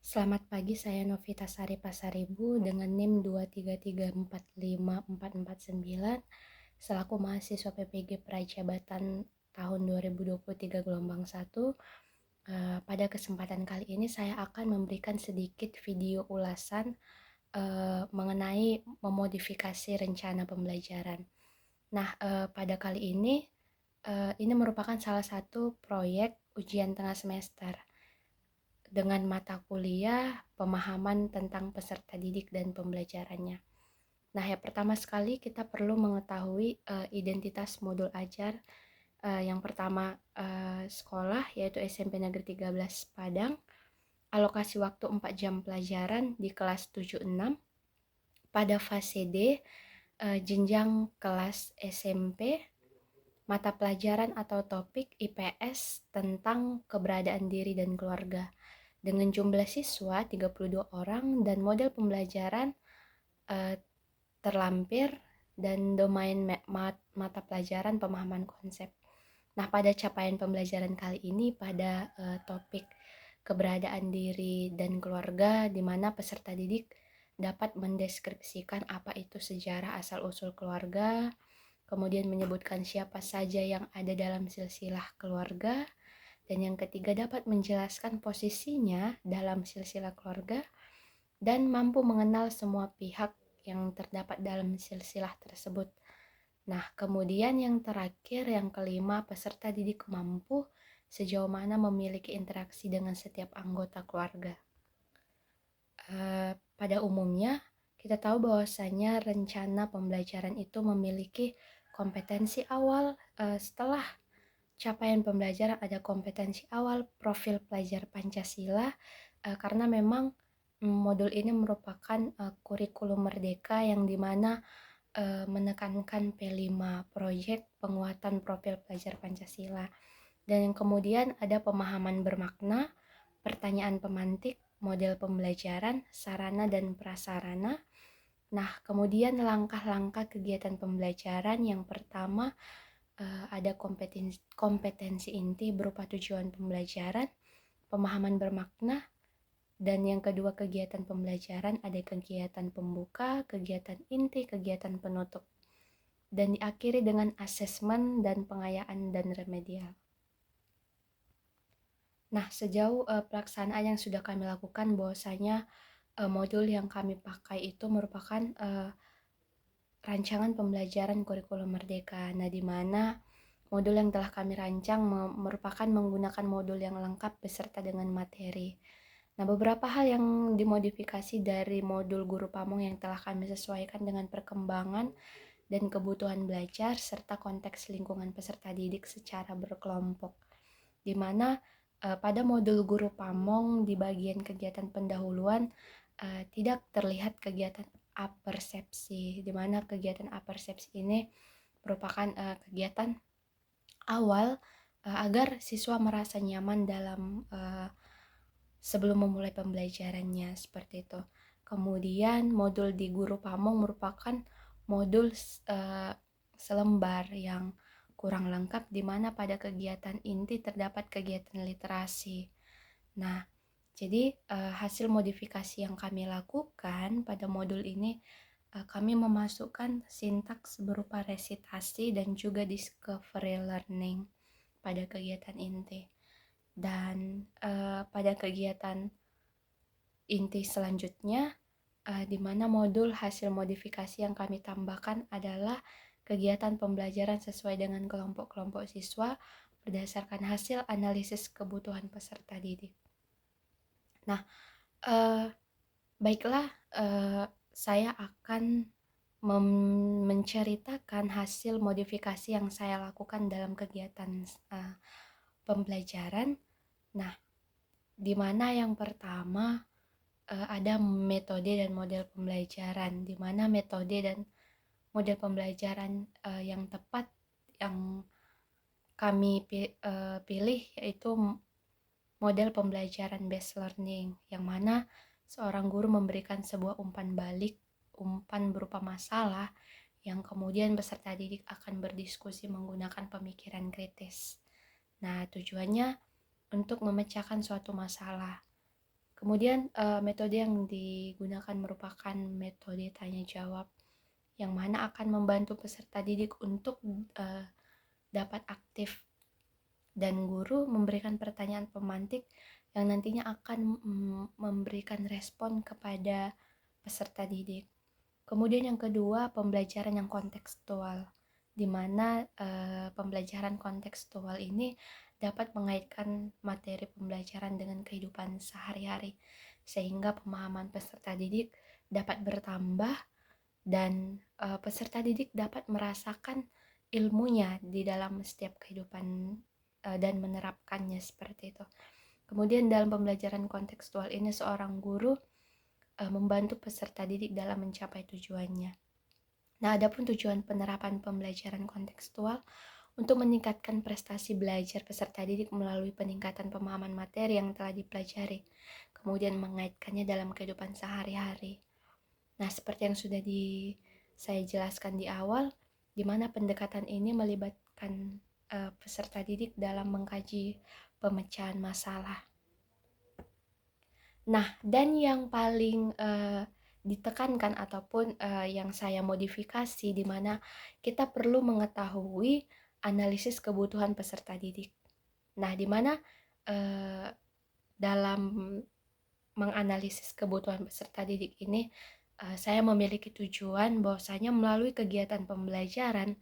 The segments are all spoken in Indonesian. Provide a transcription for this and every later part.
Selamat pagi, saya Novita Sari Pasaribu dengan NIM 233454449 selaku mahasiswa PPG Prajabatan tahun 2023 gelombang 1. Pada kesempatan kali ini saya akan memberikan sedikit video ulasan mengenai memodifikasi rencana pembelajaran. Nah, pada kali ini merupakan salah satu proyek ujian tengah semester dengan mata kuliah pemahaman tentang peserta didik dan pembelajarannya. Nah, yang pertama sekali kita perlu mengetahui identitas modul ajar. Yang pertama sekolah, yaitu SMP Negeri 13 Padang. Alokasi waktu 4 jam pelajaran di kelas 7-6. Pada fase D, jenjang kelas SMP, mata pelajaran atau topik IPS tentang keberadaan diri dan keluarga. Dengan jumlah siswa 32 orang dan model pembelajaran terlampir dan domain mata pelajaran pemahaman konsep. Nah, pada capaian pembelajaran kali ini pada topik keberadaan diri dan keluarga, di mana peserta didik dapat mendeskripsikan apa itu sejarah asal-usul keluarga, kemudian menyebutkan siapa saja yang ada dalam silsilah keluarga, dan yang ketiga dapat menjelaskan posisinya dalam silsilah keluarga dan mampu mengenal semua pihak yang terdapat dalam silsilah tersebut. Nah, kemudian yang terakhir, yang kelima, peserta didik mampu sejauh mana memiliki interaksi dengan setiap anggota keluarga. Pada umumnya, kita tahu bahwasanya rencana pembelajaran itu memiliki kompetensi awal. Setelah capaian pembelajaran ada kompetensi awal, profil pelajar Pancasila, karena memang modul ini merupakan kurikulum merdeka yang dimana menekankan P5 proyek penguatan profil pelajar Pancasila. Dan yang kemudian ada pemahaman bermakna, pertanyaan pemantik, model pembelajaran, sarana dan prasarana. Nah, kemudian langkah-langkah kegiatan pembelajaran yang pertama ada kompetensi inti berupa tujuan pembelajaran, pemahaman bermakna, dan yang kedua kegiatan pembelajaran ada kegiatan pembuka, kegiatan inti, kegiatan penutup, dan diakhiri dengan asesmen dan pengayaan dan remedial. Nah, sejauh pelaksanaan yang sudah kami lakukan, bahwasanya modul yang kami pakai itu merupakan rancangan pembelajaran kurikulum merdeka. Nah, di mana modul yang telah kami rancang merupakan menggunakan modul yang lengkap beserta dengan materi. Nah, beberapa hal yang dimodifikasi dari modul guru pamong yang telah kami sesuaikan dengan perkembangan dan kebutuhan belajar serta konteks lingkungan peserta didik secara berkelompok. Di mana pada modul guru pamong di bagian kegiatan pendahuluan tidak terlihat kegiatan apersepsi, di mana kegiatan apersepsi ini merupakan kegiatan awal agar siswa merasa nyaman dalam sebelum memulai pembelajarannya, seperti itu. Kemudian modul di guru pamong merupakan modul selembar yang kurang lengkap, di mana pada kegiatan inti terdapat kegiatan literasi. Nah, jadi hasil modifikasi yang kami lakukan pada modul ini, kami memasukkan sintaks berupa resitasi dan juga discovery learning pada kegiatan inti. Dan pada kegiatan inti selanjutnya, di mana modul hasil modifikasi yang kami tambahkan adalah kegiatan pembelajaran sesuai dengan kelompok-kelompok siswa berdasarkan hasil analisis kebutuhan peserta didik. Nah, baiklah, saya akan menceritakan hasil modifikasi yang saya lakukan dalam kegiatan pembelajaran. Nah, di mana yang pertama ada metode dan model pembelajaran, di mana metode dan model pembelajaran yang tepat yang kami pilih yaitu model pembelajaran based learning, yang mana seorang guru memberikan sebuah umpan berupa masalah yang kemudian peserta didik akan berdiskusi menggunakan pemikiran kritis. Nah, tujuannya untuk memecahkan suatu masalah. Kemudian metode yang digunakan merupakan metode tanya jawab, yang mana akan membantu peserta didik untuk dapat aktif, dan guru memberikan pertanyaan pemantik yang nantinya akan memberikan respon kepada peserta didik. Kemudian yang kedua, pembelajaran yang kontekstual, di mana pembelajaran kontekstual ini dapat mengaitkan materi pembelajaran dengan kehidupan sehari-hari, sehingga pemahaman peserta didik dapat bertambah dan peserta didik dapat merasakan ilmunya di dalam setiap kehidupan dan menerapkannya seperti itu. Kemudian dalam pembelajaran kontekstual ini seorang guru membantu peserta didik dalam mencapai tujuannya. Nah, adapun tujuan penerapan pembelajaran kontekstual untuk meningkatkan prestasi belajar peserta didik melalui peningkatan pemahaman materi yang telah dipelajari, kemudian mengaitkannya dalam kehidupan sehari-hari. Nah, seperti yang sudah saya jelaskan di awal, di mana pendekatan ini melibatkan peserta didik dalam mengkaji pemecahan masalah. Nah, dan yang paling ditekankan ataupun yang saya modifikasi, di mana kita perlu mengetahui analisis kebutuhan peserta didik. Nah, di mana dalam menganalisis kebutuhan peserta didik ini, saya memiliki tujuan bahwasanya melalui kegiatan pembelajaran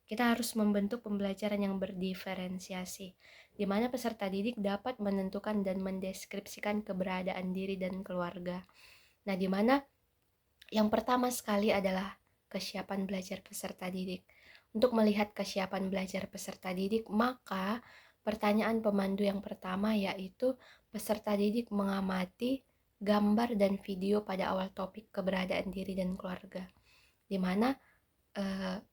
kita harus membentuk pembelajaran yang berdiferensiasi, di mana peserta didik dapat menentukan dan mendeskripsikan keberadaan diri dan keluarga. Nah, di mana yang pertama sekali adalah kesiapan belajar peserta didik. Untuk melihat kesiapan belajar peserta didik, maka pertanyaan pemandu yang pertama yaitu peserta didik mengamati gambar dan video pada awal topik keberadaan diri dan keluarga, di mana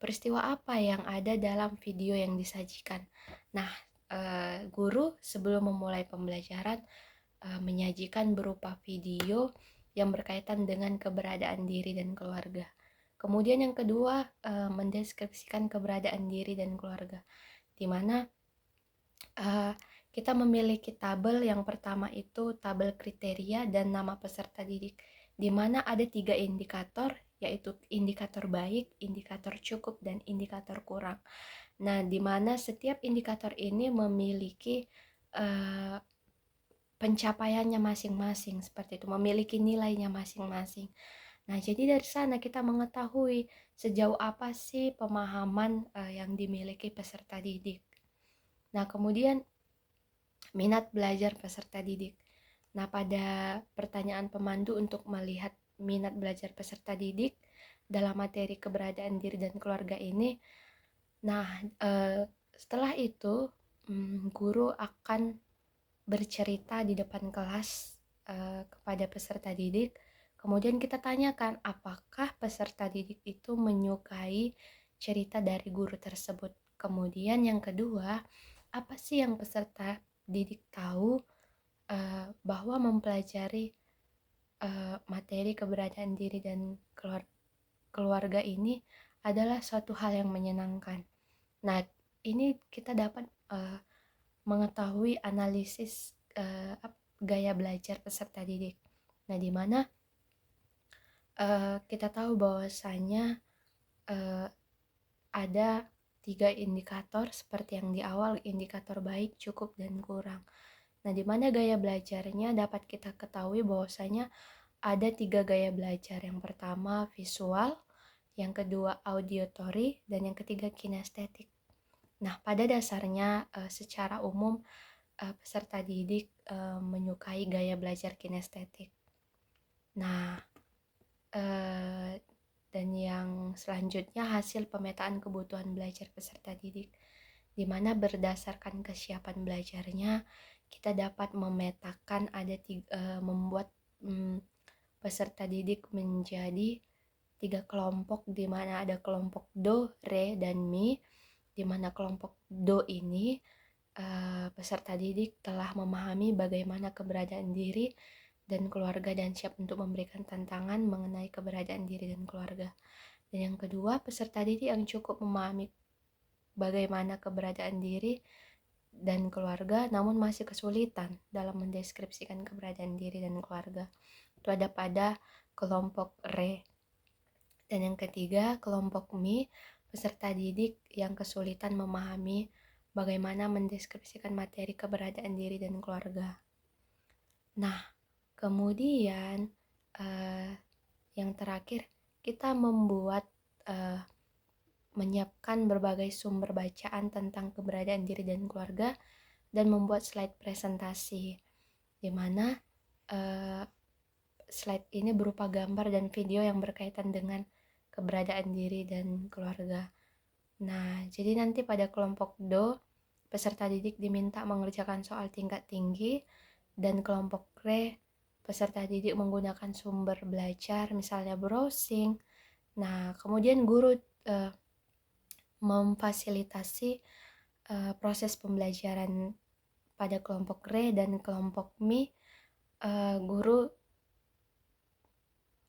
peristiwa apa yang ada dalam video yang disajikan. Nah, guru sebelum memulai pembelajaran menyajikan berupa video yang berkaitan dengan keberadaan diri dan keluarga. Kemudian yang kedua, mendeskripsikan keberadaan diri dan keluarga, di mana kita memiliki tabel. Yang pertama itu tabel kriteria dan nama peserta didik, di mana ada 3 indikator, yaitu indikator baik, indikator cukup, dan indikator kurang. Nah, di mana setiap indikator ini memiliki pencapaiannya masing-masing, seperti itu, memiliki nilainya masing-masing. Nah, jadi dari sana kita mengetahui sejauh apa sih pemahaman yang dimiliki peserta didik. Nah, kemudian minat belajar peserta didik. Nah, pada pertanyaan pemandu untuk melihat minat belajar peserta didik dalam materi keberadaan diri dan keluarga ini, nah setelah itu guru akan bercerita di depan kelas kepada peserta didik. Kemudian kita tanyakan apakah peserta didik itu menyukai cerita dari guru tersebut. Kemudian yang kedua, apa sih yang peserta didik tahu bahwa mempelajari materi keberadaan diri dan keluarga ini adalah suatu hal yang menyenangkan. Nah, ini kita dapat mengetahui analisis gaya belajar peserta didik. Nah, di mana kita tahu bahwasanya ada 3 indikator seperti yang di awal, indikator baik, cukup, dan kurang. Nah, di mana gaya belajarnya dapat kita ketahui bahwasanya ada 3 gaya belajar. Yang pertama visual, yang kedua auditory, dan yang ketiga kinestetik. Nah, pada dasarnya secara umum peserta didik menyukai gaya belajar kinestetik. Nah, dan yang selanjutnya hasil pemetaan kebutuhan belajar peserta didik, di mana berdasarkan kesiapan belajarnya kita dapat memetakan membuat peserta didik menjadi 3 kelompok, di mana ada kelompok do, re, dan mi, di mana kelompok do ini peserta didik telah memahami bagaimana keberadaan diri dan keluarga dan siap untuk memberikan tantangan mengenai keberadaan diri dan keluarga. Dan yang kedua, peserta didik yang cukup memahami bagaimana keberadaan diri dan keluarga, namun masih kesulitan dalam mendeskripsikan keberadaan diri dan keluarga. Itu ada pada kelompok RE. Dan yang ketiga, kelompok MI, peserta didik yang kesulitan memahami bagaimana mendeskripsikan materi keberadaan diri dan keluarga. Nah, kemudian yang terakhir, kita menyiapkan berbagai sumber bacaan tentang keberadaan diri dan keluarga dan membuat slide presentasi, di mana slide ini berupa gambar dan video yang berkaitan dengan keberadaan diri dan keluarga. Nah, jadi nanti pada kelompok DO, peserta didik diminta mengerjakan soal tingkat tinggi, dan kelompok RE, peserta didik menggunakan sumber belajar, misalnya browsing. Nah, kemudian guru memfasilitasi proses pembelajaran pada kelompok RE dan kelompok MI. Guru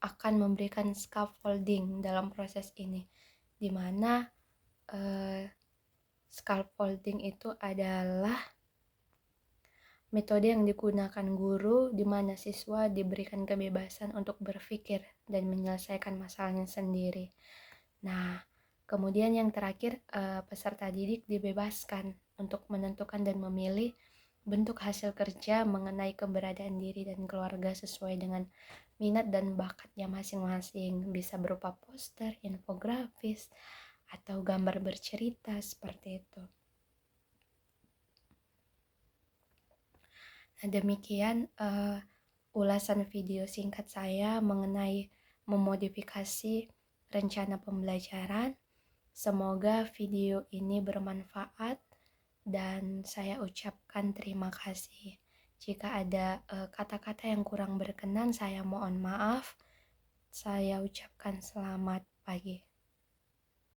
akan memberikan scaffolding dalam proses ini, di mana scaffolding itu adalah metode yang digunakan guru di mana siswa diberikan kebebasan untuk berpikir dan menyelesaikan masalahnya sendiri. Nah, kemudian yang terakhir, peserta didik dibebaskan untuk menentukan dan memilih bentuk hasil kerja mengenai keberadaan diri dan keluarga sesuai dengan minat dan bakatnya masing-masing. Bisa berupa poster, infografis, atau gambar bercerita seperti itu. Nah, demikian ulasan video singkat saya mengenai memodifikasi rencana pembelajaran. Semoga video ini bermanfaat dan saya ucapkan terima kasih. Jika ada kata-kata yang kurang berkenan, saya mohon maaf. Saya ucapkan selamat pagi.